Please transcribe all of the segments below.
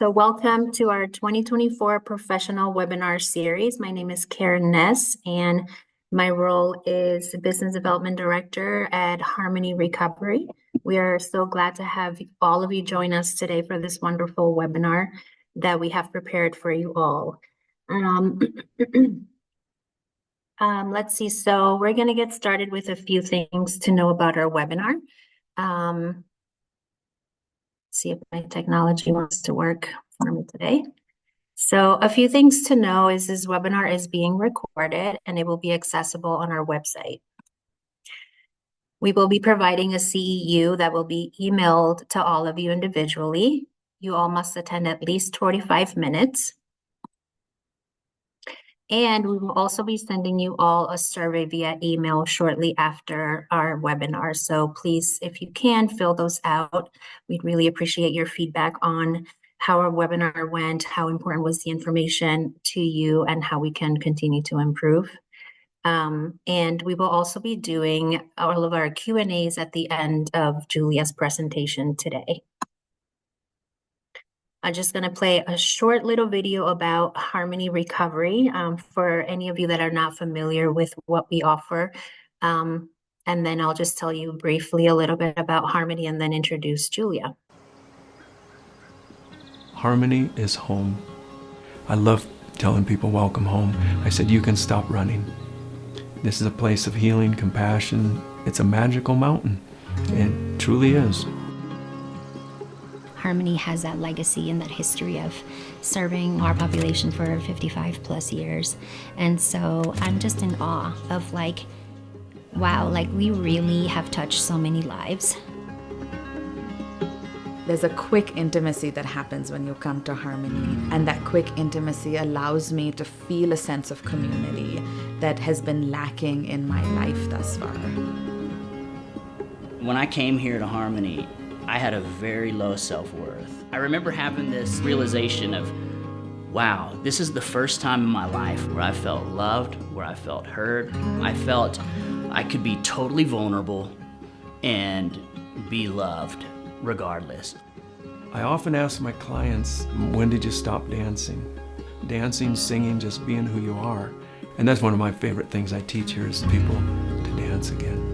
So welcome to our 2024 professional webinar series. My name is Karen Ness, and my role is Business Development Director at Harmony Recovery. We are so glad to have all of you join us today for this wonderful webinar that we have prepared for you all. Let's see, so we're going to get started with a few things to know about our webinar. See if my technology wants to work for me today. So a few things to know is this webinar is being recorded and it will be accessible on our website. We will be providing a CEU that will be emailed to all of you individually. You all must attend at least 45 minutes. And we will also be sending you all a survey via email shortly after our webinar. So please, if you can, fill those out. We'd really appreciate your feedback on how our webinar went, how important was the information to you, and how we can continue to improve. And we will also be doing all of our Q&As at the end of Julia's presentation today. I'm just going to play a short little video about Harmony Recovery for any of you that are not familiar with what we offer. And then I'll just tell you briefly a little bit about Harmony and then introduce Julia. Harmony is home. I love telling people welcome home. I said, you can stop running. This is a place of healing, compassion. It's a magical mountain. It truly is. Harmony has that legacy and that history of serving our population for 55 plus years. And so I'm just in awe of wow, we really have touched so many lives. There's a quick intimacy that happens when you come to Harmony, and that quick intimacy allows me to feel a sense of community that has been lacking in my life thus far. When I came here to Harmony, I had a very low self-worth. I remember having this realization of, wow, this is the first time in my life where I felt loved, where I felt heard. I felt I could be totally vulnerable and be loved regardless. I often ask my clients, when did you stop dancing? Dancing, singing, just being who you are. And that's one of my favorite things I teach here is people to dance again.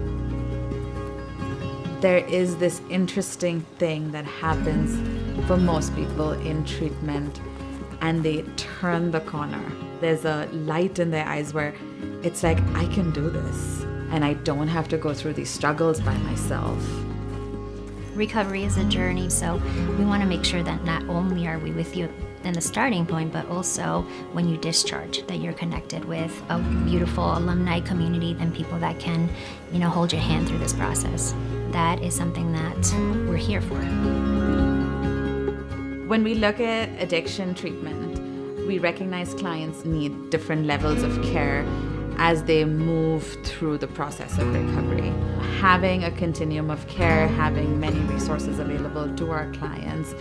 There is this interesting thing that happens for most people in treatment, and they turn the corner. There's a light in their eyes where it's like, I can do this, and I don't have to go through these struggles by myself. Recovery is a journey, so we want to make sure that not only are we with you in the starting point, but also when you discharge, that you're connected with a beautiful alumni community and people that can, hold your hand through this process. That is something that we're here for. When we look at addiction treatment, we recognize clients need different levels of care as they move through the process of recovery. Having a continuum of care, having many resources available to our clients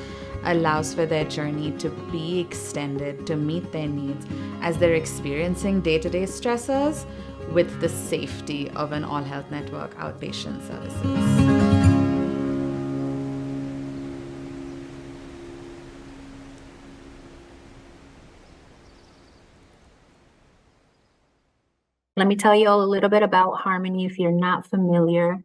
allows for their journey to be extended to meet their needs as they're experiencing day-to-day stressors with the safety of an All Health Network outpatient services. Let me tell you all a little bit about Harmony if you're not familiar.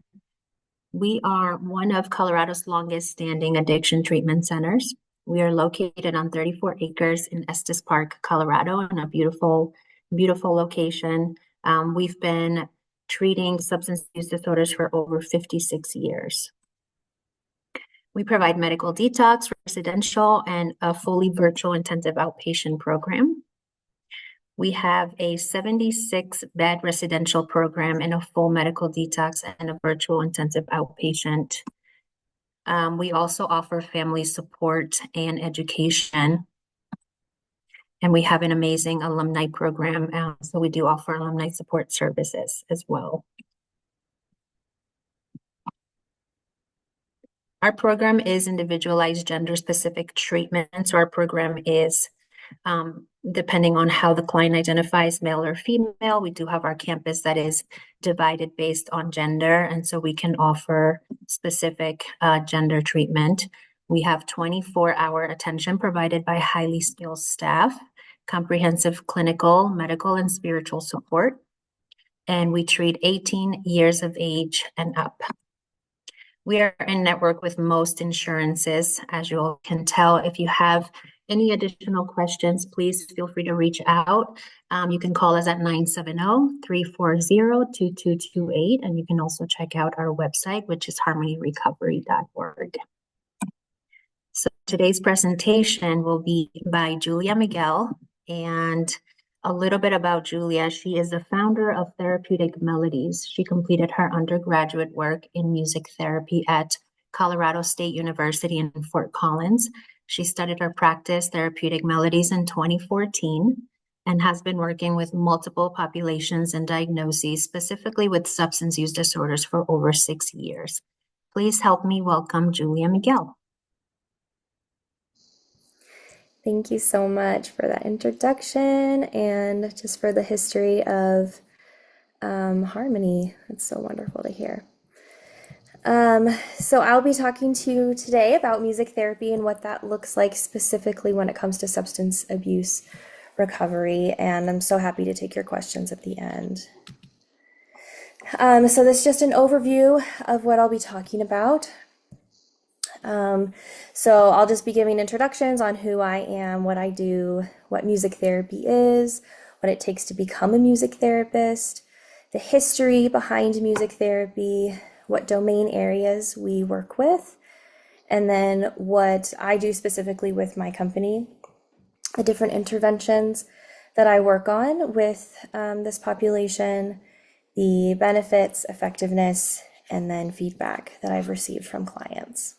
We are one of Colorado's longest standing addiction treatment centers. We are located on 34 acres in Estes Park, Colorado, in a beautiful, beautiful location. We've been treating substance use disorders for over 56 years. We provide medical detox, residential, and a fully virtual intensive outpatient program. We have a 76-bed residential program and a full medical detox and a virtual intensive outpatient. We also offer family support and education. And we have an amazing alumni program. So we do offer alumni support services as well. Our program is individualized gender-specific treatment. So our program is depending on how the client identifies, male or female. We do have our campus that is divided based on gender, and so we can offer specific gender treatment. We have 24-hour attention provided by highly skilled staff, comprehensive clinical, medical, and spiritual support. And we treat 18 years of age and up. We are in network with most insurances, as you all can tell. If you have any additional questions, please feel free to reach out. You can call us at 970-340-2228, and you can also check out our website, which is harmonyrecovery.org. So today's presentation will be by Julia Miguel, and a little bit about Julia. She is the founder of Therapeutic Melodies. She completed her undergraduate work in music therapy at Colorado State University in Fort Collins. She started her practice, Therapeutic Melodies, in 2014 and has been working with multiple populations and diagnoses, specifically with substance use disorders, for over 6 years. Please help me welcome Julia Miguel. Thank you so much for that introduction and just for the history of harmony. It's so wonderful to hear. So I'll be talking to you today about music therapy and what that looks like specifically when it comes to substance abuse recovery, and I'm so happy to take your questions at the end. So this is just an overview of what I'll be talking about. So I'll just be giving introductions on who I am, what I do, what music therapy is, what it takes to become a music therapist, the history behind music therapy, what domain areas we work with, and then what I do specifically with my company, the different interventions that I work on with this population, the benefits, effectiveness, and then feedback that I've received from clients.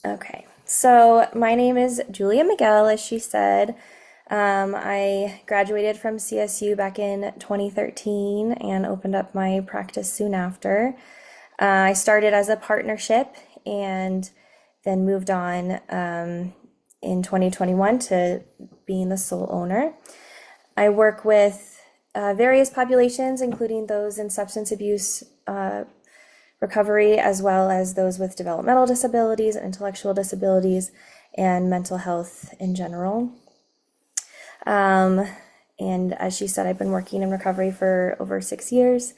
Okay, so my name is Julia Miguel, as she said. I graduated from CSU back in 2013 and opened up my practice soon after. I started as a partnership and then moved on in 2021 to being the sole owner. I work with various populations, including those in substance abuse recovery, as well as those with developmental disabilities, intellectual disabilities, and mental health in general. And as she said, I've been working in recovery for over 6 years.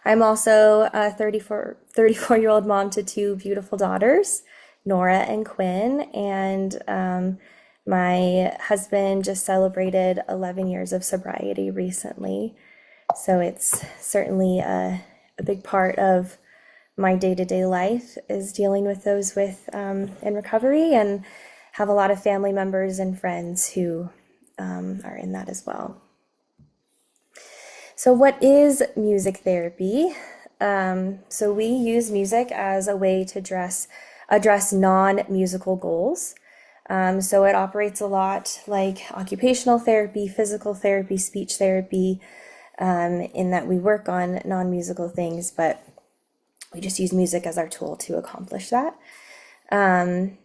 I'm also a 34-year-old mom to 2 beautiful daughters, Nora and Quinn, and my husband just celebrated 11 years of sobriety recently. So it's certainly a big part of my day-to-day life is dealing with those with in recovery, and have a lot of family members and friends who are in that as well. So what is music therapy? So we use music as a way to address non-musical goals. So it operates a lot like occupational therapy, physical therapy, speech therapy, in that we work on non-musical things, but we just use music as our tool to accomplish that. And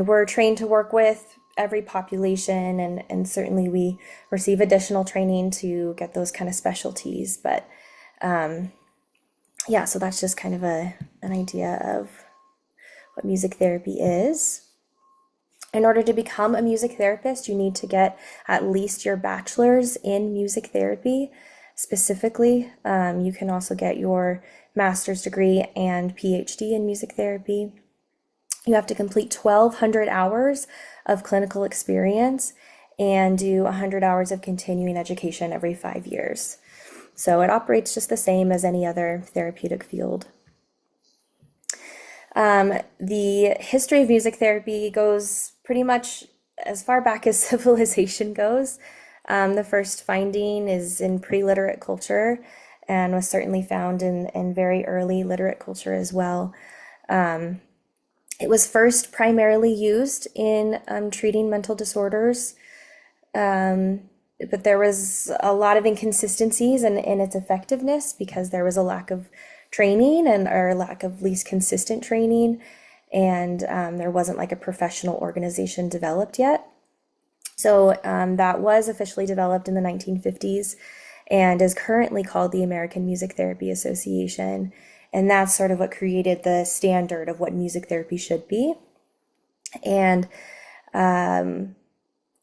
we're trained to work with every population, and certainly we receive additional training to get those kind of specialties. But yeah, so that's just kind of an idea of what music therapy is. In order to become a music therapist, you need to get at least your bachelor's in music therapy. Specifically, you can also get your master's degree and PhD in music therapy. You have to complete 1,200 hours of clinical experience and do 100 hours of continuing education every 5 years. So it operates just the same as any other therapeutic field. The history of music therapy goes pretty much as far back as civilization goes. The first finding is in pre-literate culture and was certainly found in very early literate culture as well. It was first primarily used in treating mental disorders, but there was a lot of inconsistencies in its effectiveness because there was a lack of training or lack of least consistent training, and there wasn't like a professional organization developed yet. So that was officially developed in the 1950s and is currently called the American Music Therapy Association. And that's sort of what created the standard of what music therapy should be. And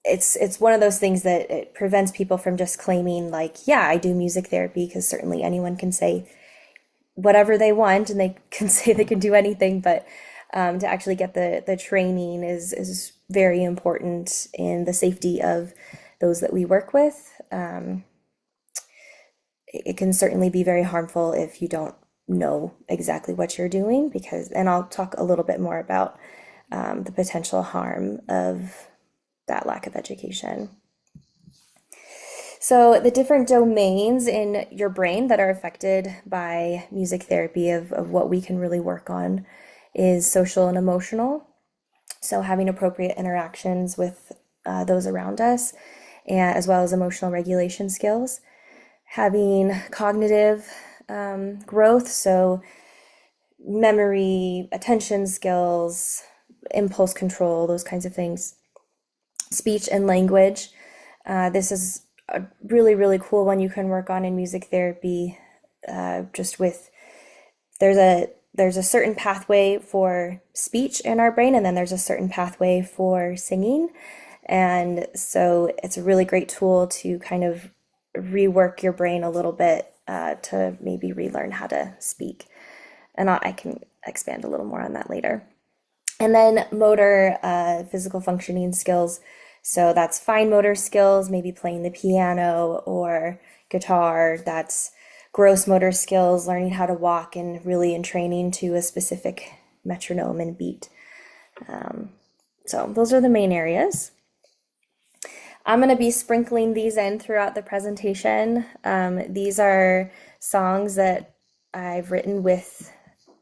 it's one of those things that it prevents people from just claiming like, yeah, I do music therapy, because certainly anyone can say whatever they want and they can say they can do anything, but to actually get the training is very important in the safety of those that we work with. It can certainly be very harmful if you don't know exactly what you're doing, and I'll talk a little bit more about the potential harm of that lack of education. So the different domains in your brain that are affected by music therapy of what we can really work on is social and emotional. So having appropriate interactions with those around us, and as well as emotional regulation skills. Having cognitive growth, so memory, attention skills, impulse control, those kinds of things. Speech and language. This is a really, really cool one you can work on in music therapy. Just with there's a certain pathway for speech in our brain, and then there's a certain pathway for singing. And so it's a really great tool to kind of rework your brain a little bit to maybe relearn how to speak. And I can expand a little more on that later. And then motor, physical functioning skills. So that's fine motor skills, maybe playing the piano or guitar. That's gross motor skills, learning how to walk and really in training to a specific metronome and beat. So those are the main areas. I'm going to be sprinkling these in throughout the presentation. These are songs that I've written with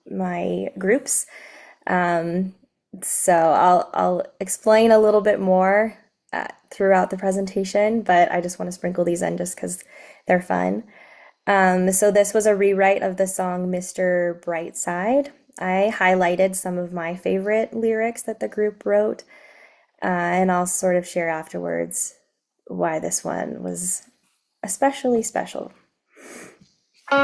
my groups. So I'll explain a little bit more throughout the presentation, but I just want to sprinkle these in just because they're fun. So this was a rewrite of the song Mr. Brightside. I highlighted some of my favorite lyrics that the group wrote, and I'll sort of share afterwards why this one was especially special. For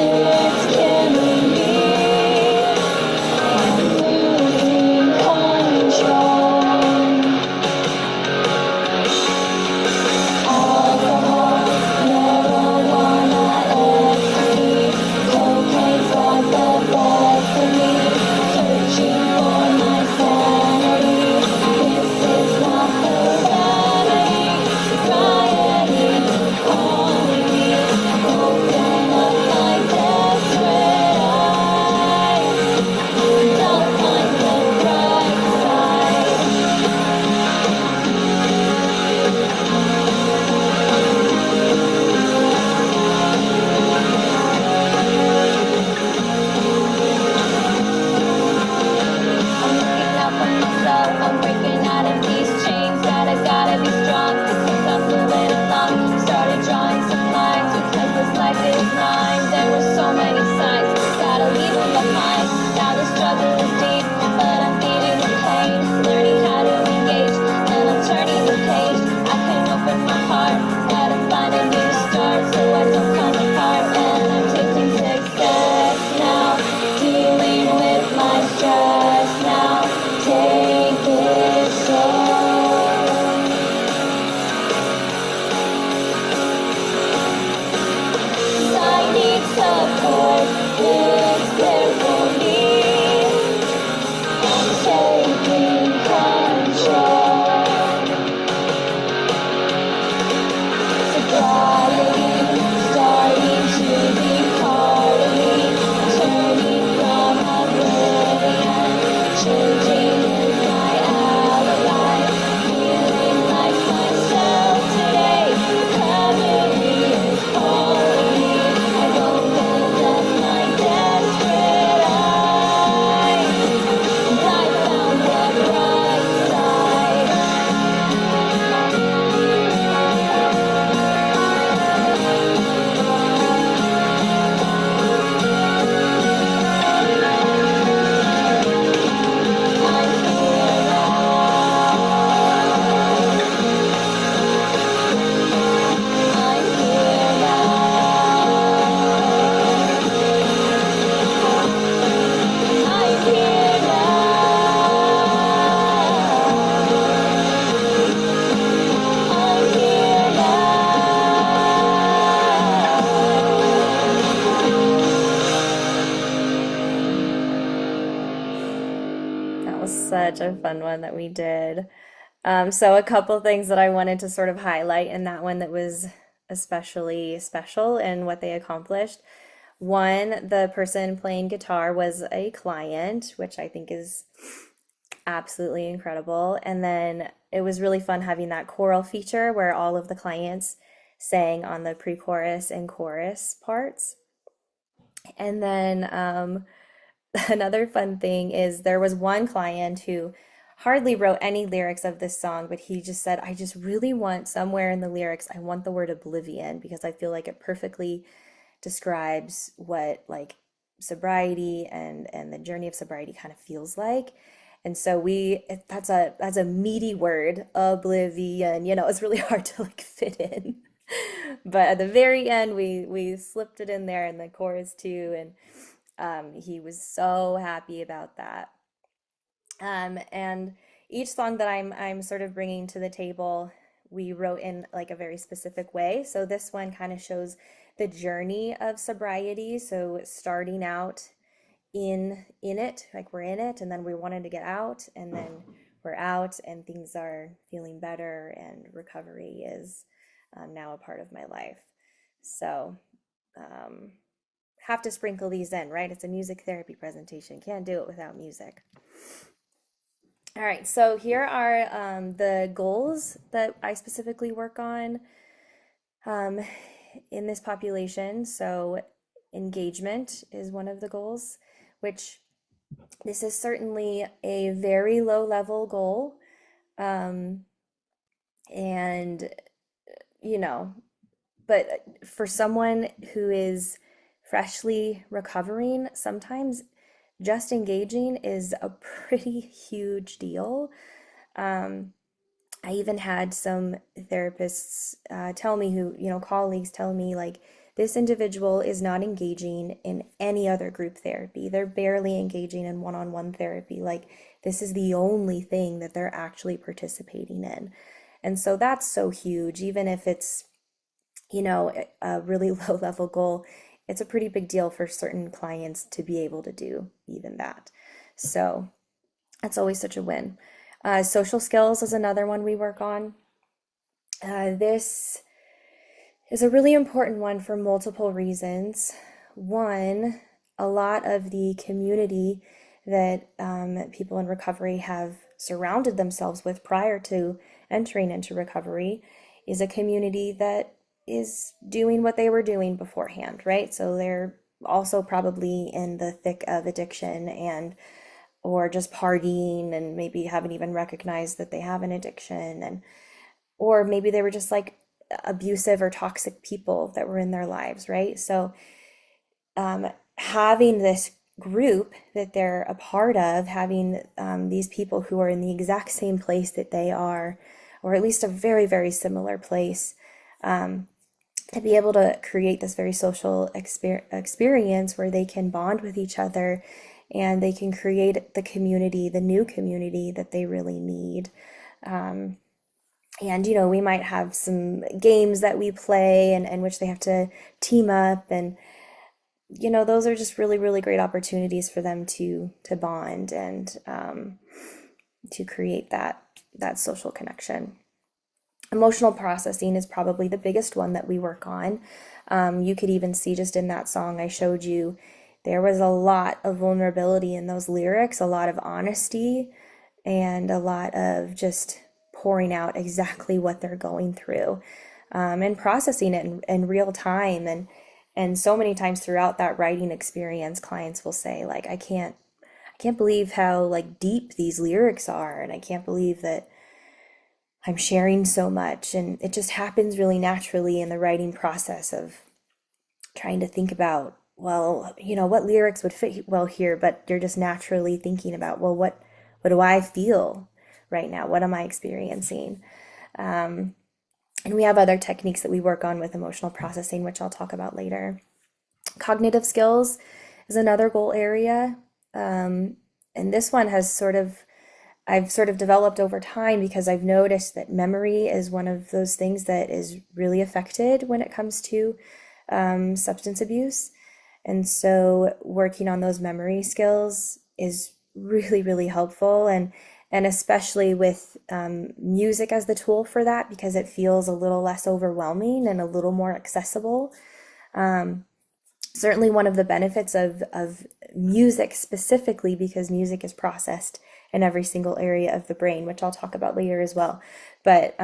the best of me. was such a fun one that we did. So a couple things that I wanted to sort of highlight in that one that was especially special in what they accomplished. One, the person playing guitar was a client, which I think is absolutely incredible. And then it was really fun having that choral feature where all of the clients sang on the pre-chorus and chorus parts. And then another fun thing is there was one client who hardly wrote any lyrics of this song, but he just said, I just really want somewhere in the lyrics, I want the word oblivion because I feel like it perfectly describes what like sobriety and the journey of sobriety kind of feels like. And so that's a meaty word, oblivion. It's really hard to like fit in. But at the very end, we slipped it in there in the chorus too, and he was so happy about that. And each song that I'm sort of bringing to the table, we wrote in like a very specific way. So this one kind of shows the journey of sobriety. So starting out in it, like we're in it, and then we wanted to get out, and then we're out, and things are feeling better, and recovery is now a part of my life. So have to sprinkle these in, right? It's a music therapy presentation. Can't do it without music. All right, so here are the goals that I specifically work on in this population. So engagement is one of the goals, which this is certainly a very low level goal. And, but for someone who is freshly recovering, sometimes just engaging is a pretty huge deal. I even had some therapists tell me colleagues tell me like, this individual is not engaging in any other group therapy. They're barely engaging in one-on-one therapy. Like, this is the only thing that they're actually participating in. And so that's so huge, even if it's, a really low level goal. It's a pretty big deal for certain clients to be able to do even that. So that's always such a win. Social skills is another one we work on. This is a really important one for multiple reasons. One, a lot of the community that people in recovery have surrounded themselves with prior to entering into recovery is a community that is doing what they were doing beforehand, right? So they're also probably in the thick of addiction or just partying and maybe haven't even recognized that they have an addiction, or maybe they were just like abusive or toxic people that were in their lives, right? So having this group that they're a part of, having these people who are in the exact same place that they are, or at least a very, very similar place, to be able to create this very social experience where they can bond with each other and they can create the community, the new community that they really need. And, we might have some games that we play and which they have to team up. And, those are just really, really great opportunities for them to bond and to create that social connection. Emotional processing is probably the biggest one that we work on. You could even see just in that song I showed you, there was a lot of vulnerability in those lyrics, a lot of honesty, and a lot of just pouring out exactly what they're going through, and processing it in real time. And so many times throughout that writing experience, clients will say, like, I can't believe how like deep these lyrics are, and I can't believe that I'm sharing so much. And it just happens really naturally in the writing process of trying to think about, well, what lyrics would fit well here, but you're just naturally thinking about, well, what do I feel right now? What am I experiencing? And we have other techniques that we work on with emotional processing, which I'll talk about later. Cognitive skills is another goal area. And this one I've sort of developed over time because I've noticed that memory is one of those things that is really affected when it comes to substance abuse. And so working on those memory skills is really, really helpful, and especially with music as the tool for that, because it feels a little less overwhelming and a little more accessible. Certainly one of the benefits of music specifically, because music is processed in every single area of the brain, which I'll talk about later as well. But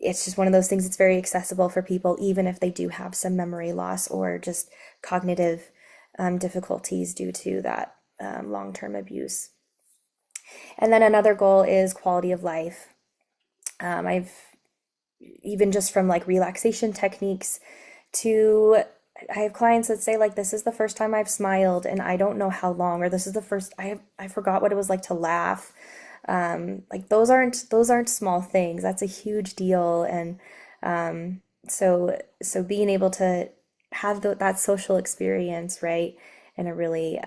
it's just one of those things that's very accessible for people, even if they do have some memory loss or just cognitive difficulties due to that long-term abuse. And then another goal is quality of life. I've even just from like relaxation techniques to I have clients that say like this is the first time I've smiled and I don't know how long, or this is the first I forgot what it was like to laugh. Like those aren't small things. That's a huge deal. And so being able to have that social experience, right, in a really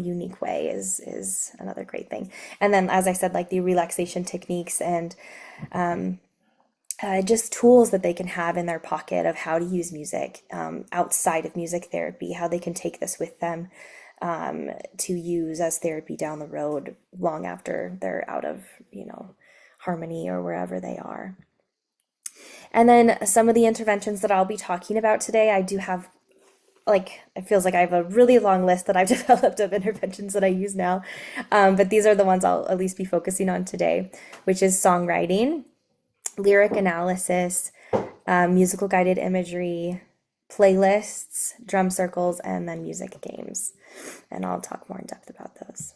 unique way is another great thing. And then, as I said, like the relaxation techniques and just tools that they can have in their pocket of how to use music outside of music therapy, how they can take this with them to use as therapy down the road, long after they're out of, harmony or wherever they are. And then some of the interventions that I'll be talking about today, I do have, like, it feels like I have a really long list that I've developed of interventions that I use now. But these are the ones I'll at least be focusing on today, which is songwriting, lyric analysis, musical guided imagery, playlists, drum circles, and then music games. And I'll talk more in depth about those.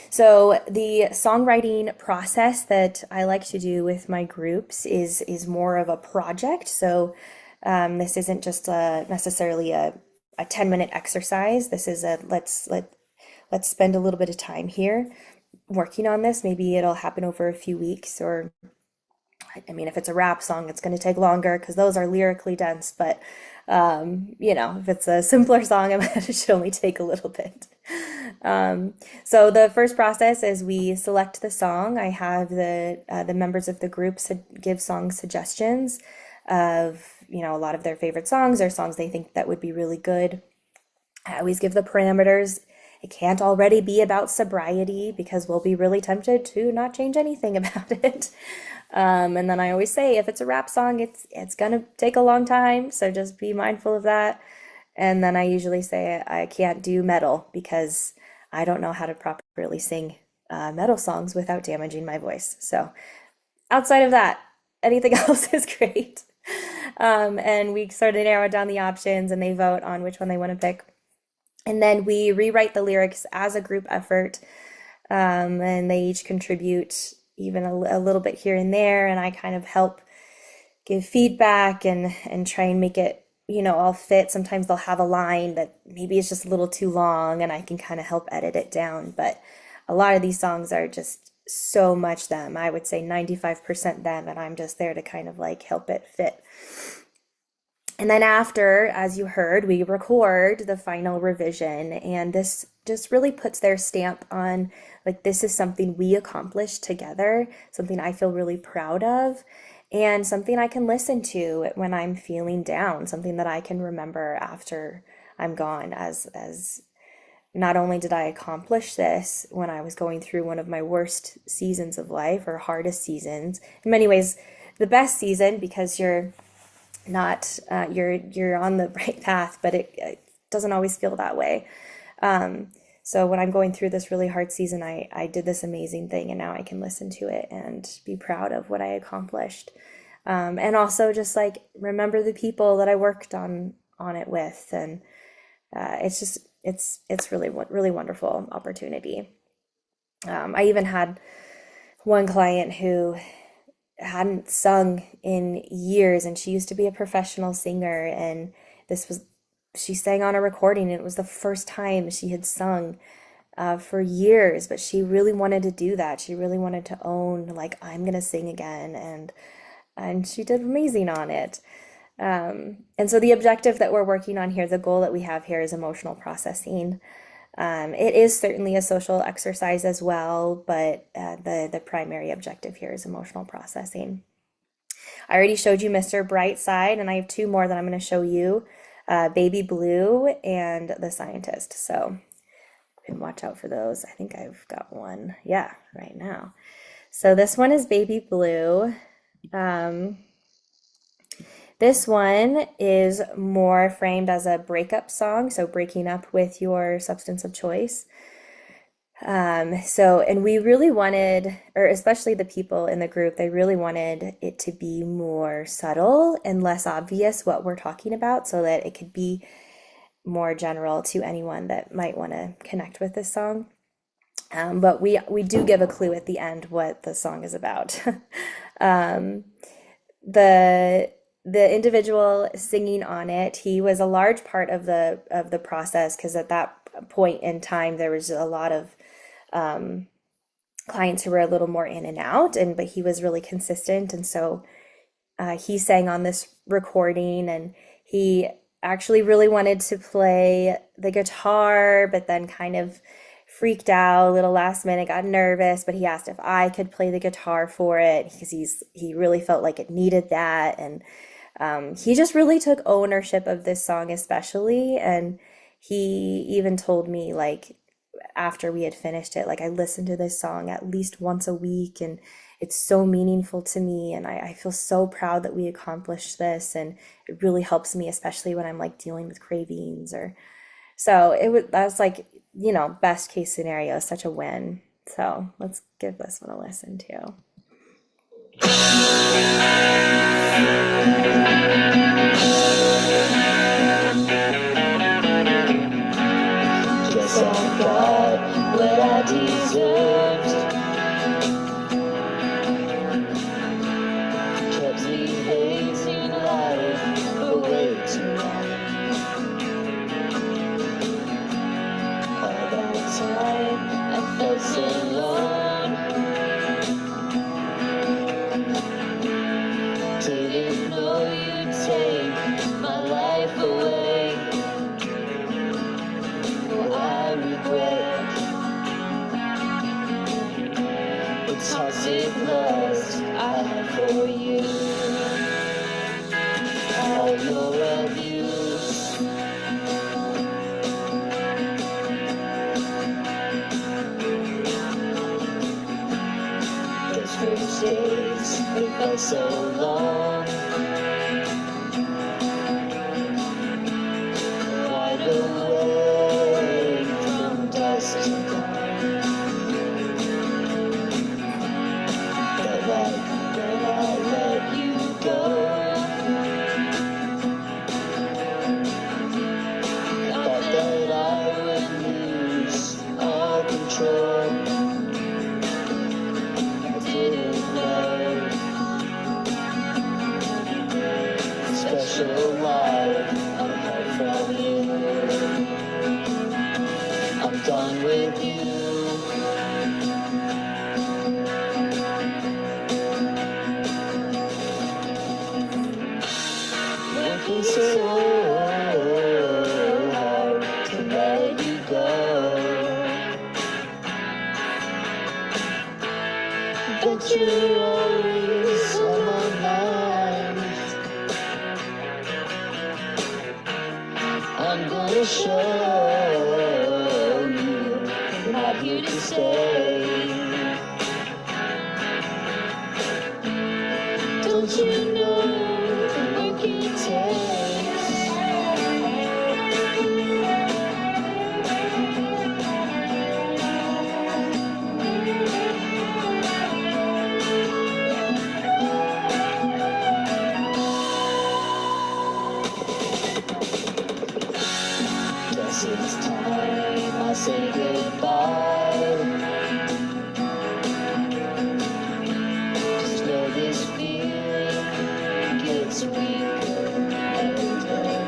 So the songwriting process that I like to do with my groups is more of a project. So this isn't just necessarily a 10-minute exercise. This is a let's spend a little bit of time here working on this. Maybe it'll happen over a few weeks, or I mean, if it's a rap song, it's going to take longer because those are lyrically dense. But if it's a simpler song, it should only take a little bit. So the first process is we select the song. I have the members of the group give song suggestions of a lot of their favorite songs or songs they think that would be really good. I always give the parameters. It can't already be about sobriety because we'll be really tempted to not change anything about it. And then I always say, if it's a rap song, it's gonna take a long time, so just be mindful of that. And then I usually say I can't do metal because I don't know how to properly sing metal songs without damaging my voice. So outside of that, anything else is great. And we sort of narrow down the options and they vote on which one they want to pick. And then we rewrite the lyrics as a group effort, and they each contribute even a little bit here and there, and I kind of help give feedback and try and make it all fit. Sometimes they'll have a line that maybe it's just a little too long and I can kind of help edit it down, but a lot of these songs are just so much them. I would say 95% them, and I'm just there to kind of like help it fit. And then after, as you heard, we record the final revision, and this just really puts their stamp on, like, this is something we accomplished together, something I feel really proud of, and something I can listen to when I'm feeling down, something that I can remember after I'm gone, as not only did I accomplish this when I was going through one of my worst seasons of life, or hardest seasons, in many ways the best season, because you're not you're on the right path, but it doesn't always feel that way. So when I'm going through this really hard season, I did this amazing thing, and now I can listen to it and be proud of what I accomplished. And also just like remember the people that I worked on it with, and it's really wonderful opportunity. I even had one client who hadn't sung in years, and she used to be a professional singer, and she sang on a recording, and it was the first time she had sung for years, but she really wanted to do that. She really wanted to own, like, I'm gonna sing again, and she did amazing on it. And so the objective that we're working on here, the goal that we have here, is emotional processing. It is certainly a social exercise as well, but the primary objective here is emotional processing. I already showed you Mr. Brightside, and I have two more that I'm going to show you, Baby Blue and The Scientist. So and watch out for those. I think I've got one, yeah, right now. So this one is Baby Blue. This one is more framed as a breakup song, so breaking up with your substance of choice. And we really wanted, or especially the people in the group, they really wanted it to be more subtle and less obvious what we're talking about so that it could be more general to anyone that might want to connect with this song. But we do give a clue at the end what the song is about. The individual singing on it, he was a large part of the process, because at that point in time there was a lot of clients who were a little more in and out, but he was really consistent, and so he sang on this recording, and he actually really wanted to play the guitar, but then kind of freaked out a little last minute, got nervous, but he asked if I could play the guitar for it because he really felt like it needed that. And he just really took ownership of this song especially. And he even told me, like, after we had finished it, like, I listen to this song at least once a week and it's so meaningful to me, and I feel so proud that we accomplished this, and it really helps me, especially when I'm like dealing with cravings. Or so that was like, best case scenario, such a win. So let's give this one a listen too. Guess I got what I deserved. Kept me hating life for way too long. All that time I felt so alone. Didn't know you'd take my life away. Oh, I regret the toxic lust I had for you. All your abuse. Those first days, they felt so long. Wide awake from dusk to dawn. But right when I let you go, thought that I would lose all control. I didn't know the special life I had from you. I'm done with you. Working so hard to let you go, but you're always on my mind. I'm gonna show you I'm not here to stay. Don't you know the work it takes? Guess it's time I say goodbye. Just know this feeling gets weaker every day.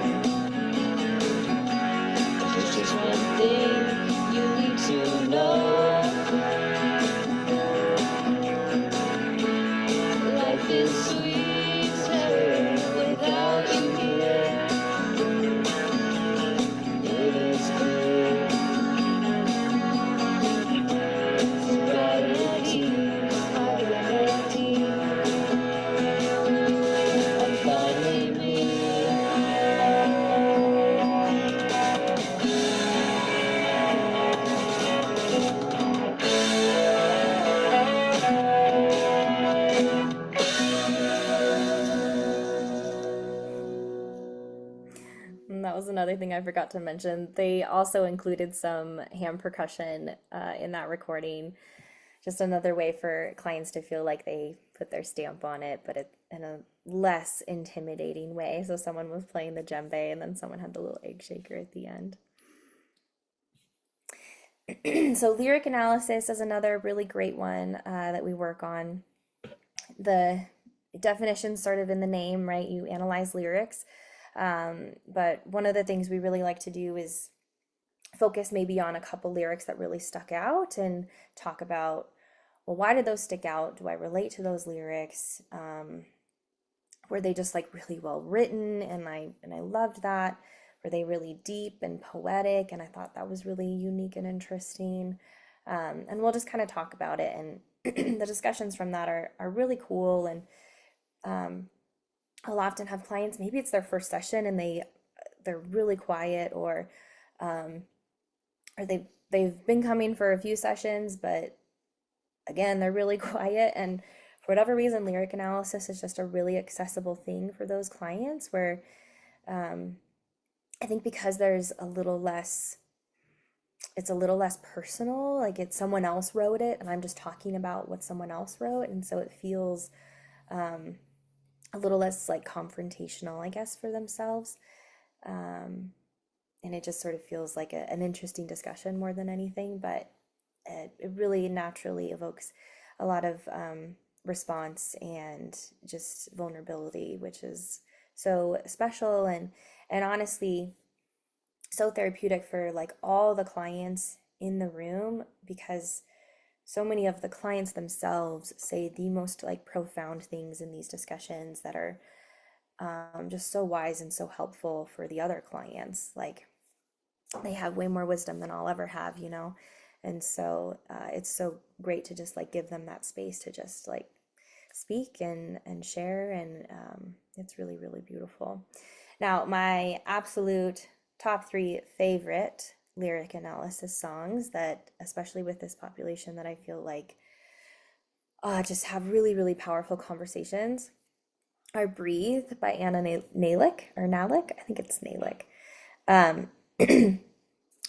There's just one thing you need to know. Life is sweeter without you here. It is clear. Sobriety, my remedy. I'm finally me. another thing I forgot to mention. They also included some hand percussion in that recording. Just another way for clients to feel like they put their stamp on it, but in a less intimidating way. So someone was playing the djembe and then someone had the little egg shaker at the end. So lyric analysis is another really great one that we work on. The definition's sort of in the name, right? You analyze lyrics. But one of the things we really like to do is focus maybe on a couple lyrics that really stuck out and talk about, well, why did those stick out? Do I relate to those lyrics? Were they just like really well written and I loved that? Were they really deep and poetic? And I thought that was really unique and interesting. And we'll just kind of talk about it. And the discussions from that are really cool. And I'll often have clients, maybe it's their first session and they're really quiet, or they've been coming for a few sessions, but again, they're really quiet. And for whatever reason, lyric analysis is just a really accessible thing for those clients where I think because there's it's a little less personal, like it's someone else wrote it and I'm just talking about what someone else wrote. And so it feels a little less like confrontational, I guess, for themselves. And it just sort of feels like an interesting discussion more than anything, but it really naturally evokes a lot of response and just vulnerability, which is so special and honestly so therapeutic for like all the clients in the room, because so many of the clients themselves say the most like profound things in these discussions that are just so wise and so helpful for the other clients. Like they have way more wisdom than I'll ever have, you know? And so it's so great to just like give them that space to just like speak and share. And it's really, really beautiful. Now, my absolute top 3 favorite lyric analysis songs that, especially with this population, that I feel like just have really, really powerful conversations are Breathe by Anna Nalick, or Nalick, I think it's Nalick.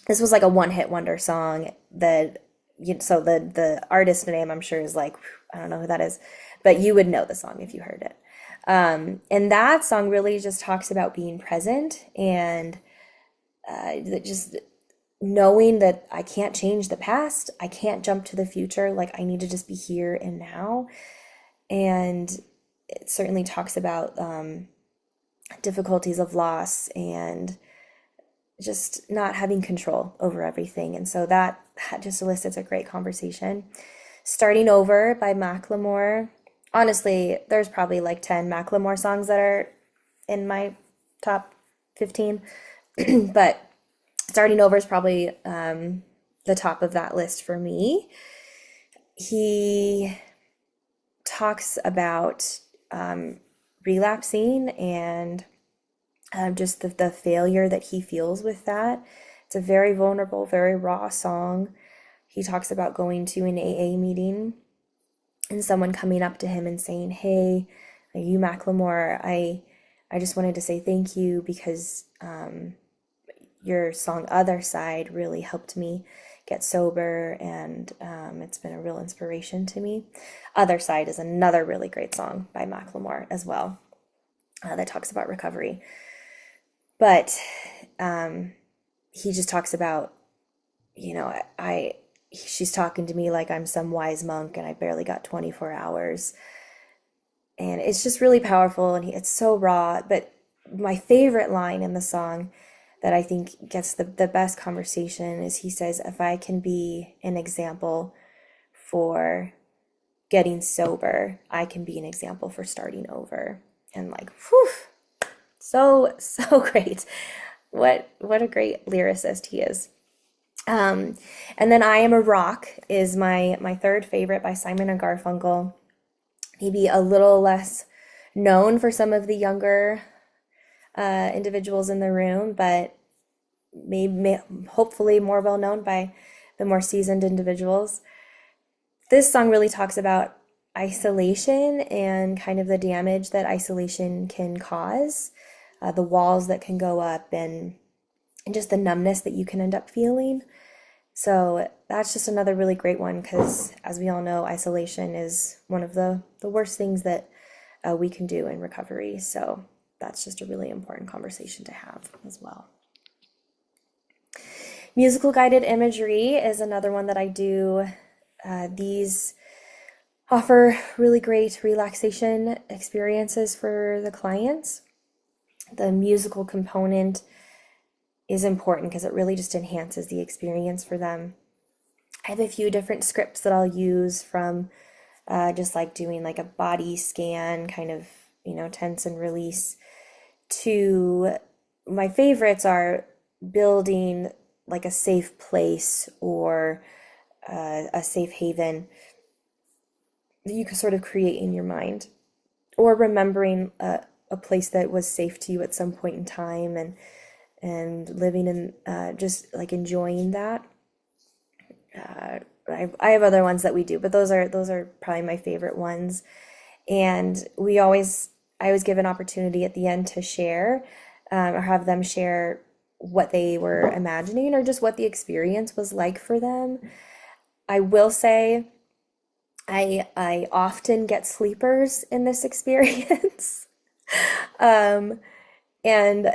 This was like a one-hit wonder song that, so the artist name I'm sure is like, I don't know who that is, but you would know the song if you heard it. And that song really just talks about being present and just knowing that I can't change the past, I can't jump to the future, like I need to just be here and now. And it certainly talks about difficulties of loss and just not having control over everything. And so that just elicits a great conversation. Starting Over by Macklemore. Honestly, there's probably like 10 Macklemore songs that are in my top 15, but Starting Over is probably the top of that list for me. He talks about relapsing and just the failure that he feels with that. It's a very vulnerable, very raw song. He talks about going to an AA meeting and someone coming up to him and saying, "Hey, you Macklemore, I just wanted to say thank you because your song Other Side really helped me get sober, and it's been a real inspiration to me." Other Side is another really great song by Macklemore as well that talks about recovery. But he just talks about, you know, she's talking to me like I'm some wise monk and I barely got 24 hours. And it's just really powerful and it's so raw. But my favorite line in the song that I think gets the best conversation is he says, "If I can be an example for getting sober, I can be an example for starting over." And like, whew, so great. What a great lyricist he is. And then I Am a Rock is my third favorite by Simon and Garfunkel. Maybe a little less known for some of the younger individuals in the room, but maybe hopefully more well known by the more seasoned individuals. This song really talks about isolation and kind of the damage that isolation can cause, the walls that can go up, and and just the numbness that you can end up feeling. So that's just another really great one because, as we all know, isolation is one of the worst things that we can do in recovery. So that's just a really important conversation to have as well. Musical guided imagery is another one that I do. These offer really great relaxation experiences for the clients. The musical component is important because it really just enhances the experience for them. I have a few different scripts that I'll use, from just like doing like a body scan, kind of, tense and release, to my favorites are building like a safe place or a safe haven that you can sort of create in your mind, or remembering a place that was safe to you at some point in time, and living in just like enjoying that. I have other ones that we do, but those are probably my favorite ones. And I always give an opportunity at the end to share, or have them share what they were imagining or just what the experience was like for them. I will say I often get sleepers in this experience. And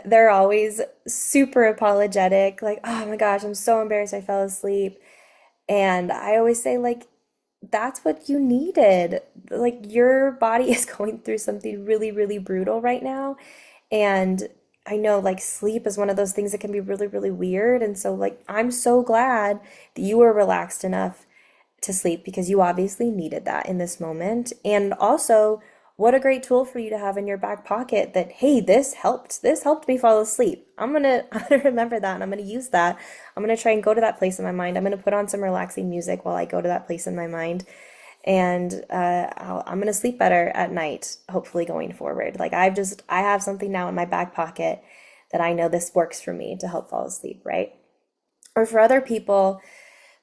they're always super apologetic, like, oh my gosh, I'm so embarrassed I fell asleep. And I always say, like, that's what you needed. Like, your body is going through something really, really brutal right now. And I know, like, sleep is one of those things that can be really, really weird. And so, like, I'm so glad that you were relaxed enough to sleep, because you obviously needed that in this moment. And also, what a great tool for you to have in your back pocket, that, hey, this helped me fall asleep. I'm gonna remember that, and I'm gonna use that. I'm gonna try and go to that place in my mind. I'm gonna put on some relaxing music while I go to that place in my mind, and I'm gonna sleep better at night, hopefully, going forward. Like, I have something now in my back pocket that I know this works for me to help fall asleep, right? Or for other people,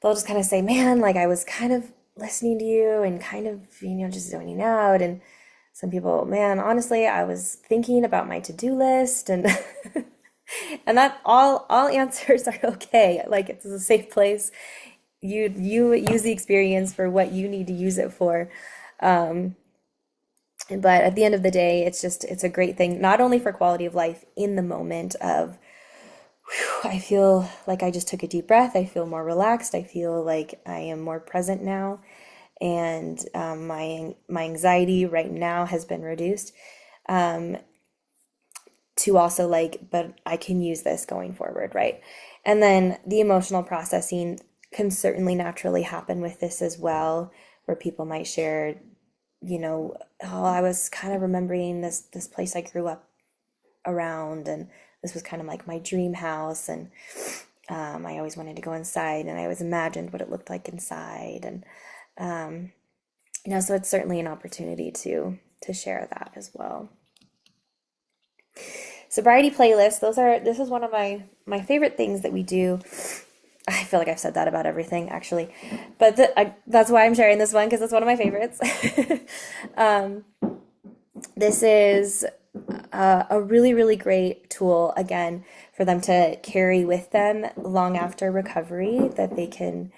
they'll just kind of say, man, like, I was kind of listening to you and kind of, just zoning out. And some people, man, honestly, I was thinking about my to-do list, and and that all answers are okay. Like, it's a safe place. You use the experience for what you need to use it for. But at the end of the day, it's a great thing, not only for quality of life in the moment of, I feel like I just took a deep breath. I feel more relaxed. I feel like I am more present now, and my anxiety right now has been reduced. To also, like, but I can use this going forward, right? And then the emotional processing can certainly naturally happen with this as well, where people might share, oh, I was kind of remembering this place I grew up around, and this was kind of like my dream house, and I always wanted to go inside, and I always imagined what it looked like inside, and so it's certainly an opportunity to share that as well. Sobriety playlists, this is one of my favorite things that we do. I feel like I've said that about everything, actually, but that's why I'm sharing this one, because it's one of my favorites. This is a really, really great tool, again, for them to carry with them long after recovery, that they can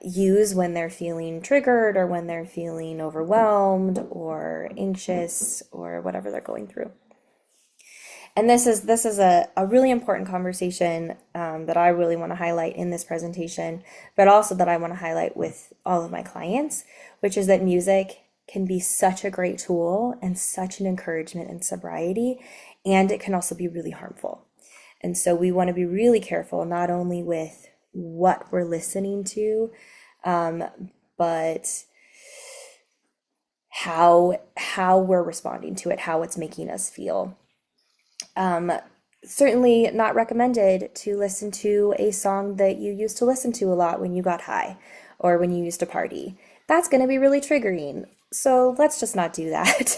use when they're feeling triggered, or when they're feeling overwhelmed or anxious, or whatever they're going through. And this is a really important conversation that I really want to highlight in this presentation, but also that I want to highlight with all of my clients, which is that music can be such a great tool and such an encouragement in sobriety, and it can also be really harmful. And so we want to be really careful, not only with what we're listening to, but how we're responding to it, how it's making us feel. Certainly not recommended to listen to a song that you used to listen to a lot when you got high, or when you used to party. That's going to be really triggering. So let's just not do that,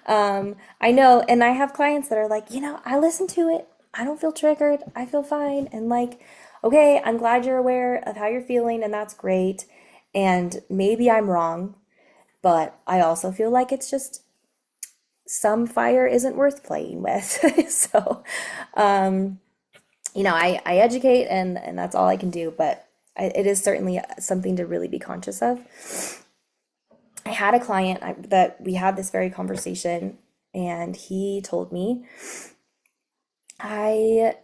I know, and I have clients that are like, I listen to it, I don't feel triggered, I feel fine. And like, okay, I'm glad you're aware of how you're feeling, and that's great. And maybe I'm wrong, but I also feel like it's just, some fire isn't worth playing with. So Um, I educate and that's all I can do, but it is certainly something to really be conscious of. I had a client that we had this very conversation, and he told me I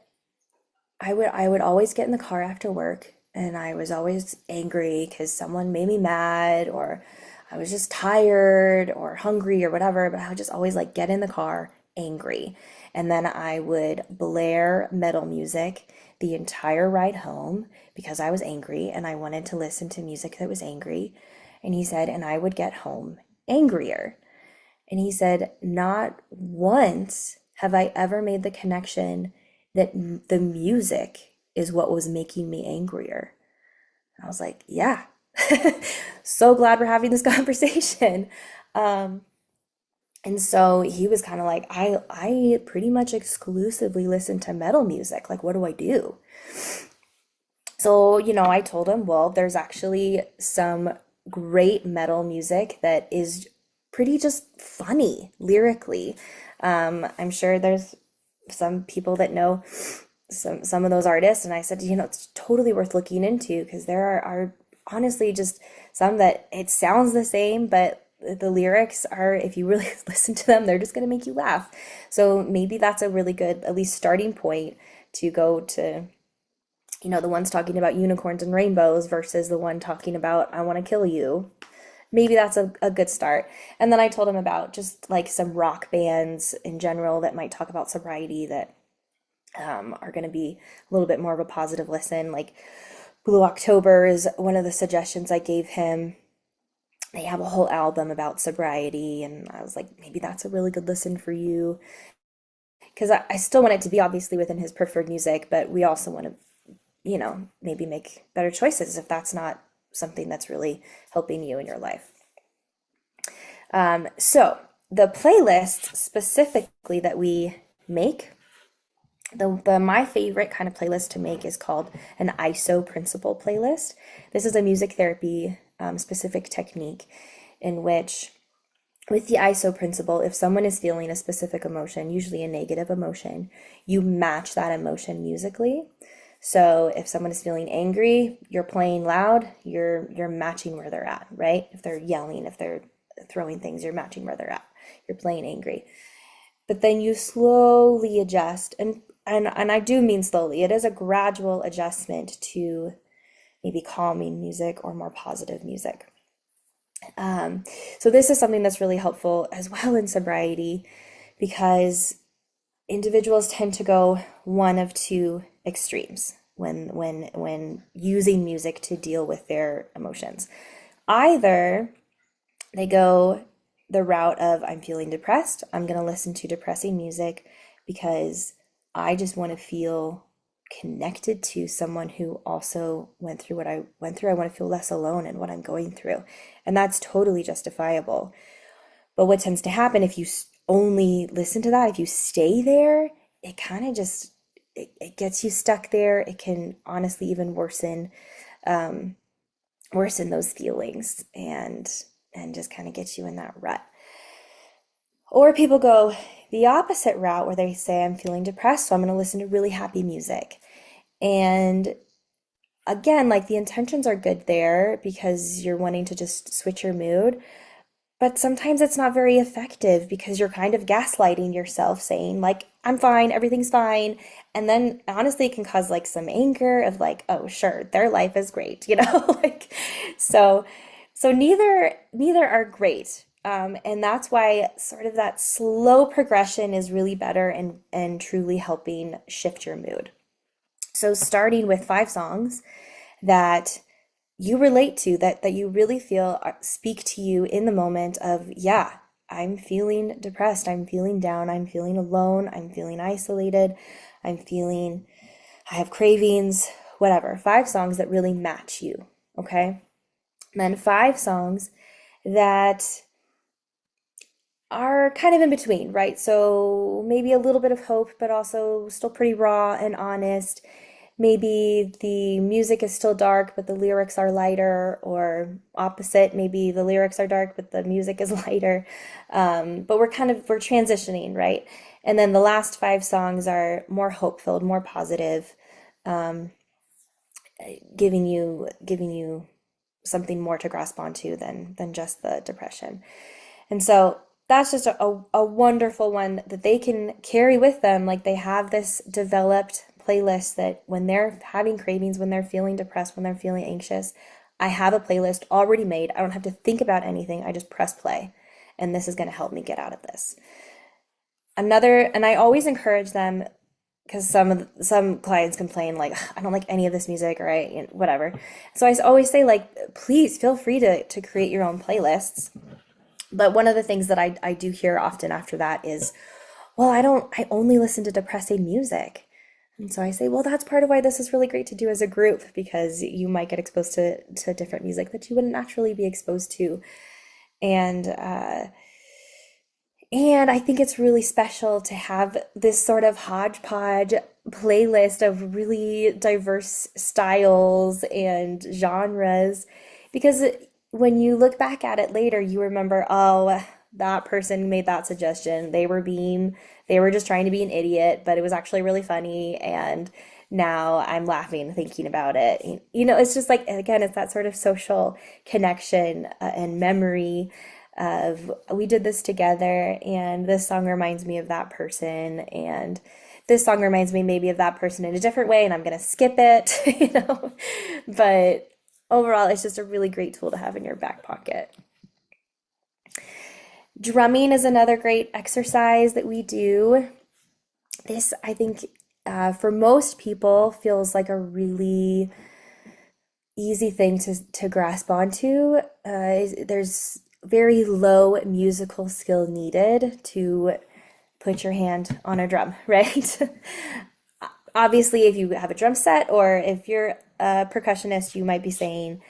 I would always get in the car after work, and I was always angry because someone made me mad, or I was just tired or hungry or whatever, but I would just always like get in the car angry. And then I would blare metal music the entire ride home because I was angry and I wanted to listen to music that was angry. And he said, and I would get home angrier. And he said, not once have I ever made the connection that the music is what was making me angrier. I was like, yeah, so glad we're having this conversation. Um, and so he was kind of like, I pretty much exclusively listen to metal music. Like, what do I do? So, I told him, well, there's actually some great metal music that is pretty just funny lyrically. I'm sure there's some people that know some of those artists, and I said, it's totally worth looking into because there are honestly just some that it sounds the same, but the lyrics are, if you really listen to them, they're just going to make you laugh. So maybe that's a really good, at least starting point to go to, the ones talking about unicorns and rainbows versus the one talking about I want to kill you. Maybe that's a good start. And then I told him about just like some rock bands in general that might talk about sobriety that are going to be a little bit more of a positive listen. Like Blue October is one of the suggestions I gave him. They have a whole album about sobriety, and I was like, maybe that's a really good listen for you. Because I still want it to be obviously within his preferred music, but we also want to, maybe make better choices if that's not something that's really helping you in your life. So the playlist specifically that we make, the my favorite kind of playlist to make is called an ISO principle playlist. This is a music therapy specific technique in which, with the ISO principle, if someone is feeling a specific emotion, usually a negative emotion, you match that emotion musically. So if someone is feeling angry, you're playing loud, you're matching where they're at, right? If they're yelling, if they're throwing things, you're matching where they're at. You're playing angry. But then you slowly adjust, and I do mean slowly. It is a gradual adjustment to maybe calming music or more positive music. So this is something that's really helpful as well in sobriety, because individuals tend to go one of two extremes when using music to deal with their emotions. Either they go the route of, I'm feeling depressed, I'm going to listen to depressing music because I just want to feel connected to someone who also went through what I went through. I want to feel less alone in what I'm going through. And that's totally justifiable. But what tends to happen if you only listen to that, if you stay there, it kind of just, it gets you stuck there. It can honestly even worsen those feelings and just kind of get you in that rut. Or people go the opposite route where they say, I'm feeling depressed, so I'm going to listen to really happy music. And again, like the intentions are good there because you're wanting to just switch your mood. But sometimes it's not very effective because you're kind of gaslighting yourself, saying like, I'm fine, everything's fine. And then honestly, it can cause like some anger of like, oh, sure, their life is great, like, so neither are great. And that's why sort of that slow progression is really better and truly helping shift your mood. So starting with 5 songs that you relate to, that you really feel speak to you in the moment of, yeah, I'm feeling depressed, I'm feeling down, I'm feeling alone, I'm feeling isolated, I have cravings, whatever. 5 songs that really match you, okay? And then 5 songs that are kind of in between, right? So maybe a little bit of hope, but also still pretty raw and honest. Maybe the music is still dark, but the lyrics are lighter, or opposite, maybe the lyrics are dark, but the music is lighter. But we're transitioning, right? And then the last 5 songs are more hope-filled, more positive, um, giving you something more to grasp onto than just the depression. And so that's just a wonderful one that they can carry with them. Like they have this developed playlist that when they're having cravings, when they're feeling depressed, when they're feeling anxious, I have a playlist already made. I don't have to think about anything. I just press play, and this is going to help me get out of this. And I always encourage them because some clients complain like, I don't like any of this music, or whatever. So I always say like, please feel free to create your own playlists. But one of the things that I do hear often after that is, well, I only listen to depressing music. And so I say, well, that's part of why this is really great to do as a group, because you might get exposed to different music that you wouldn't naturally be exposed to. And I think it's really special to have this sort of hodgepodge playlist of really diverse styles and genres, because when you look back at it later, you remember, oh, that person made that suggestion. They were just trying to be an idiot, but it was actually really funny. And now I'm laughing thinking about it. It's just like, again, it's that sort of social connection and memory of we did this together, and this song reminds me of that person, and this song reminds me maybe of that person in a different way, and I'm gonna skip it. But overall, it's just a really great tool to have in your back pocket. Drumming is another great exercise that we do. This, I think, for most people feels like a really easy thing to grasp onto. There's very low musical skill needed to put your hand on a drum, right? Obviously, if you have a drum set or if you're a percussionist, you might be saying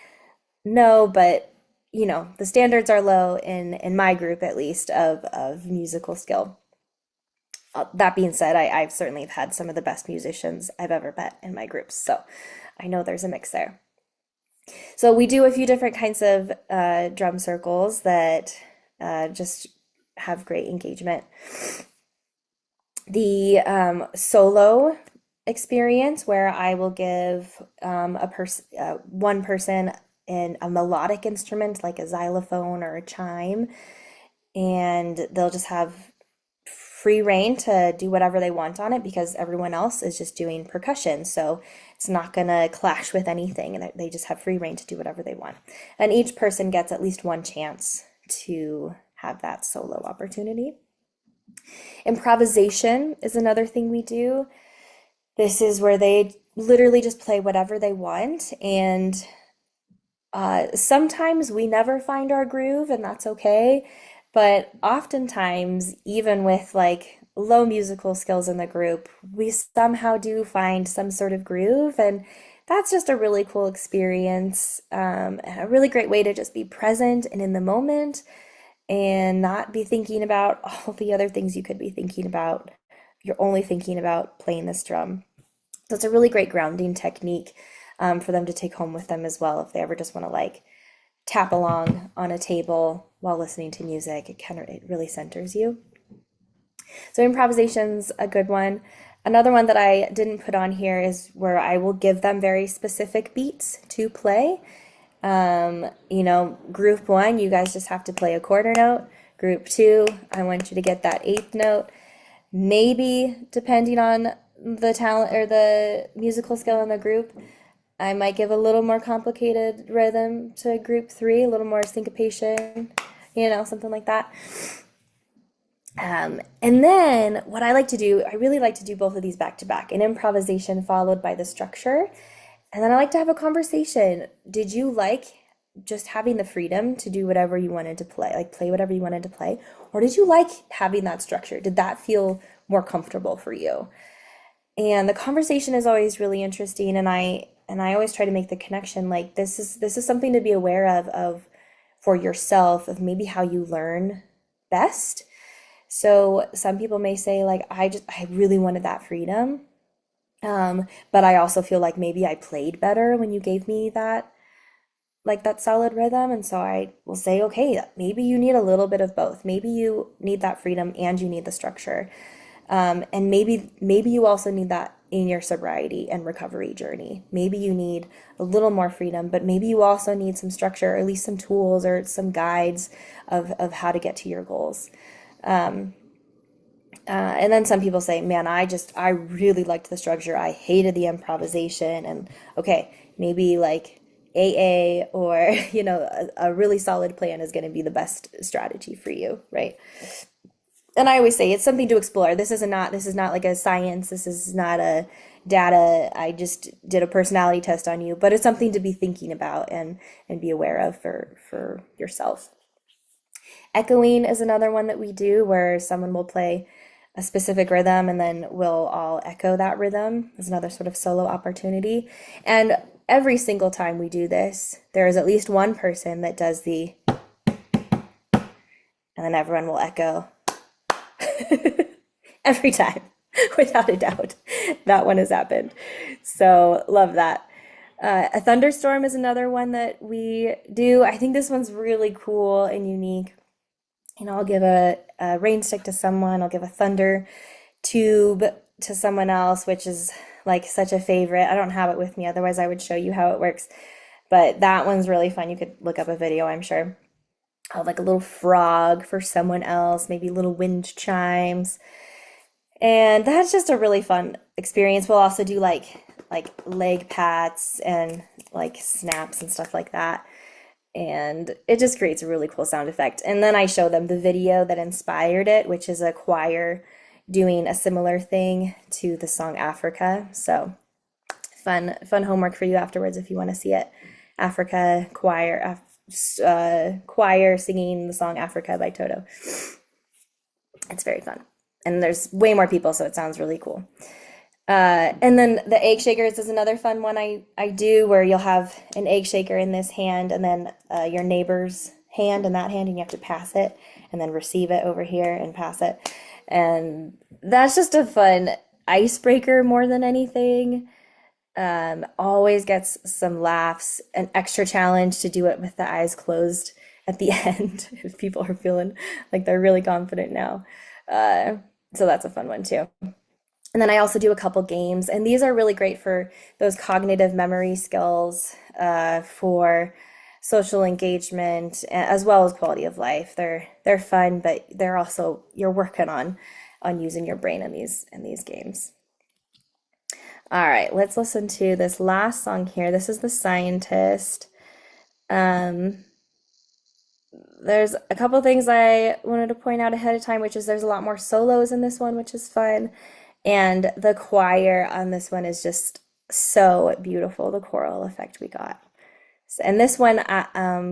no, but the standards are low in my group, at least, of musical skill. That being said, I've certainly had some of the best musicians I've ever met in my groups, so I know there's a mix there. So we do a few different kinds of drum circles that just have great engagement. The solo experience, where I will give one person in a melodic instrument like a xylophone or a chime, and they'll just have free reign to do whatever they want on it because everyone else is just doing percussion. So it's not going to clash with anything, and they just have free reign to do whatever they want. And each person gets at least one chance to have that solo opportunity. Improvisation is another thing we do. This is where they literally just play whatever they want, and sometimes we never find our groove, and that's okay. But oftentimes, even with like low musical skills in the group, we somehow do find some sort of groove, and that's just a really cool experience, a really great way to just be present and in the moment and not be thinking about all the other things you could be thinking about. You're only thinking about playing this drum. So it's a really great grounding technique for them to take home with them as well if they ever just want to like tap along on a table while listening to music. It really centers you. So improvisation's a good one. Another one that I didn't put on here is where I will give them very specific beats to play. Group 1, you guys just have to play a quarter note. Group 2, I want you to get that 8th note. Maybe, depending on the talent or the musical skill in the group, I might give a little more complicated rhythm to group 3, a little more syncopation, something like that. And then what I really like to do both of these back to back, an improvisation followed by the structure. And then I like to have a conversation. Did you like just having the freedom to do whatever you wanted to play, like play whatever you wanted to play? Or did you like having that structure? Did that feel more comfortable for you? And the conversation is always really interesting. And I always try to make the connection, like this is something to be aware of for yourself, of maybe how you learn best. So some people may say like, I really wanted that freedom. But I also feel like maybe I played better when you gave me that solid rhythm. And so I will say, okay, maybe you need a little bit of both. Maybe you need that freedom and you need the structure. And maybe you also need that in your sobriety and recovery journey. Maybe you need a little more freedom, but maybe you also need some structure, or at least some tools or some guides of how to get to your goals. And then some people say, man, I really liked the structure. I hated the improvisation. And okay, maybe like AA or, a really solid plan is going to be the best strategy for you, right? And I always say it's something to explore. This is not like a science. This is not a data. I just did a personality test on you, but it's something to be thinking about and be aware of for yourself. Echoing is another one that we do, where someone will play a specific rhythm and then we'll all echo that rhythm. It's another sort of solo opportunity. And every single time we do this, there is at least one person that does the, and then everyone will echo every time, without a doubt. That one has happened. So love that. A thunderstorm is another one that we do. I think this one's really cool and unique. I'll give a rain stick to someone, I'll give a thunder tube to someone else, which is like such a favorite. I don't have it with me, otherwise I would show you how it works. But that one's really fun. You could look up a video, I'm sure. I'll have like a little frog for someone else, maybe little wind chimes. And that's just a really fun experience. We'll also do like leg pats and like snaps and stuff like that. And it just creates a really cool sound effect. And then I show them the video that inspired it, which is a choir doing a similar thing to the song Africa. So fun homework for you afterwards if you want to see it. Africa choir, choir singing the song Africa by Toto. It's very fun. And there's way more people, so it sounds really cool. And then the egg shakers is another fun one I do, where you'll have an egg shaker in this hand and then your neighbor's hand in that hand, and you have to pass it and then receive it over here and pass it. And that's just a fun icebreaker more than anything. Always gets some laughs, an extra challenge to do it with the eyes closed at the end if people are feeling like they're really confident now. So that's a fun one too. And then I also do a couple games, and these are really great for those cognitive memory skills, for social engagement, as well as quality of life. They're fun, but they're also, you're working on using your brain in these games. All right, let's listen to this last song here. This is The Scientist. There's a couple things I wanted to point out ahead of time, which is there's a lot more solos in this one, which is fun. And the choir on this one is just so beautiful, the choral effect we got. And this one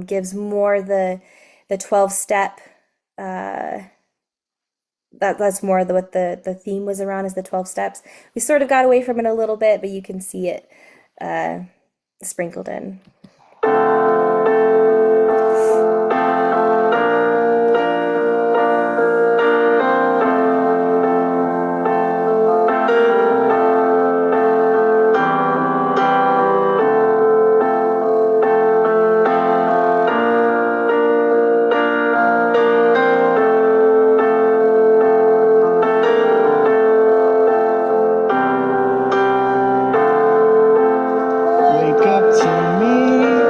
gives more the 12-step, that's more what the theme was around, is the 12 steps. We sort of got away from it a little bit, but you can see it sprinkled in. Wake up to me.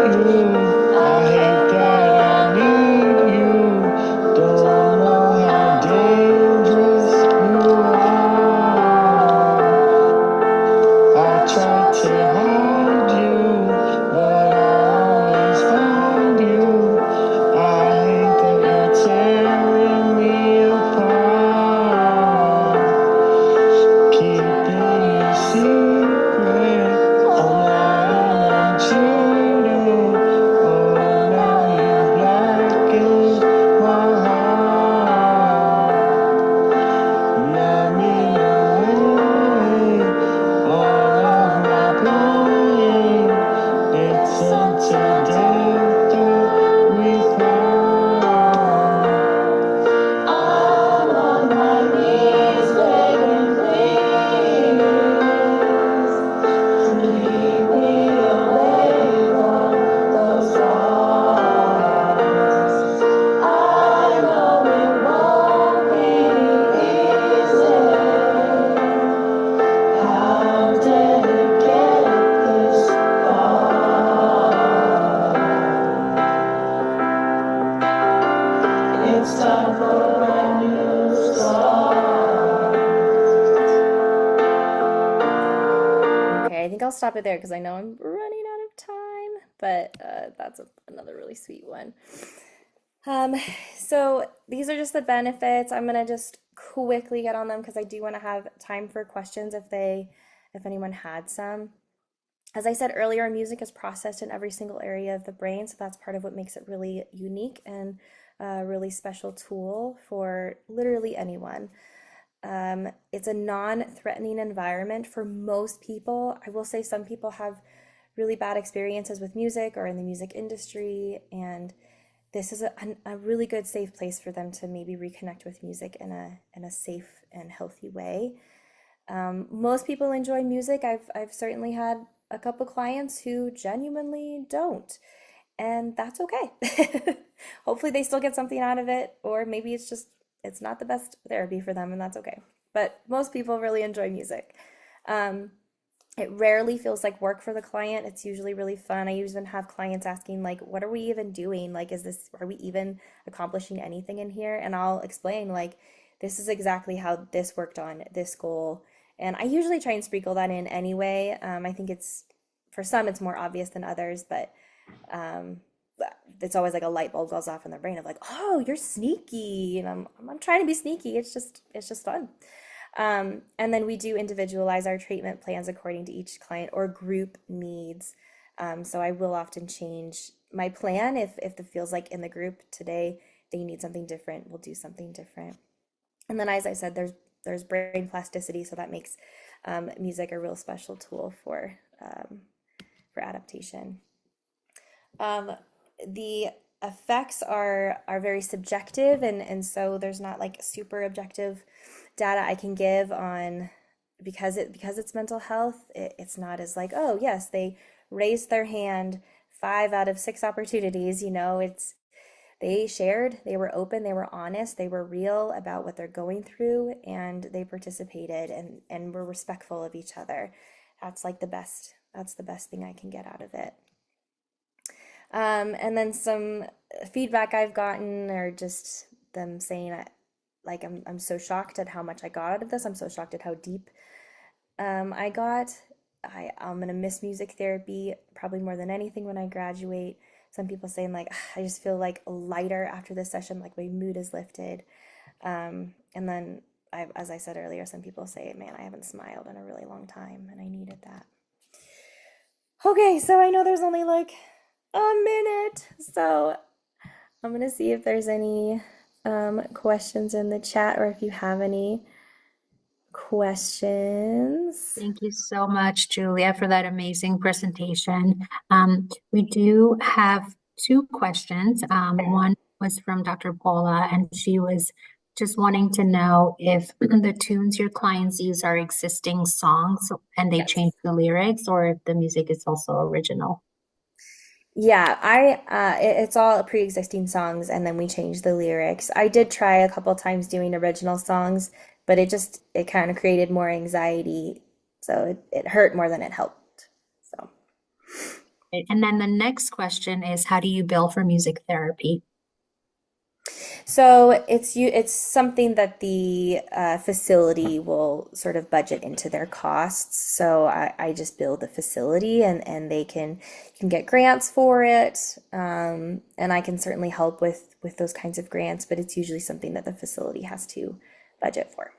I'll stop it there because I know I'm running out of time, but that's another really sweet one. Um, so these are just the benefits. I'm gonna just quickly get on them because I do want to have time for questions if anyone had some. As I said earlier, music is processed in every single area of the brain, so that's part of what makes it really unique and a really special tool for literally anyone. It's a non-threatening environment for most people. I will say some people have really bad experiences with music or in the music industry, and this is a really good safe place for them to maybe reconnect with music in a safe and healthy way. Most people enjoy music. I've certainly had a couple clients who genuinely don't, and that's okay. Hopefully they still get something out of it, or maybe it's not the best therapy for them, and that's okay. But most people really enjoy music. Um, it rarely feels like work for the client. It's usually really fun. I even have clients asking, like, what are we even doing? Like, are we even accomplishing anything in here? And I'll explain, like, this is exactly how this worked on this goal. And I usually try and sprinkle that in anyway. I think for some, it's more obvious than others, but um, it's always like a light bulb goes off in their brain of like, oh, you're sneaky. And I'm trying to be sneaky. It's just fun. And then we do individualize our treatment plans according to each client or group needs. So I will often change my plan if it feels like in the group today they need something different, we'll do something different. And then, as I said, there's brain plasticity, so that makes music a real special tool for adaptation. The effects are very subjective, and so there's not like super objective data I can give on because it's mental health. It's not as like, oh yes, they raised their hand 5 out of 6 opportunities. They shared, they were open, they were honest, they were real about what they're going through, and they participated and were respectful of each other. That's the best thing I can get out of it. And then some feedback I've gotten are just them saying, like, I'm so shocked at how much I got out of this. I'm so shocked at how deep I got. I'm gonna miss music therapy probably more than anything when I graduate. Some people saying like, I just feel like lighter after this session, like my mood is lifted. And then as I said earlier, some people say, man, I haven't smiled in a really long time and I needed that. Okay, so I know there's only like a minute, so I'm gonna see if there's any questions in the chat or if you have any questions. Thank you so much, Julia, for that amazing presentation. We do have 2 questions. One was from Dr. Paula, and she was just wanting to know if the tunes your clients use are existing songs and they Yes. change the lyrics, or if the music is also original. Yeah, it's all pre-existing songs and then we changed the lyrics. I did try a couple times doing original songs, but it kind of created more anxiety. So it hurt more than it helped. So And then the next question is, how do you bill for music therapy? So it's something that the facility will sort of budget into their costs. So I just bill the facility and they can get grants for it. And I can certainly help with those kinds of grants, but it's usually something that the facility has to budget for.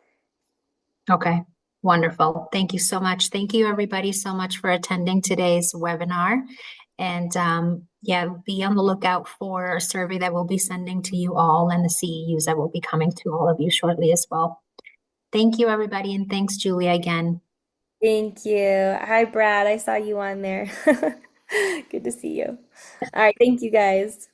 Okay, wonderful. Thank you so much. Thank you, everybody, so much for attending today's webinar. And yeah, be on the lookout for a survey that we'll be sending to you all and the CEUs that will be coming to all of you shortly as well. Thank you, everybody, and thanks, Julia, again. Thank you. Hi, Brad. I saw you on there. Good to see you. All right. Thank you, guys.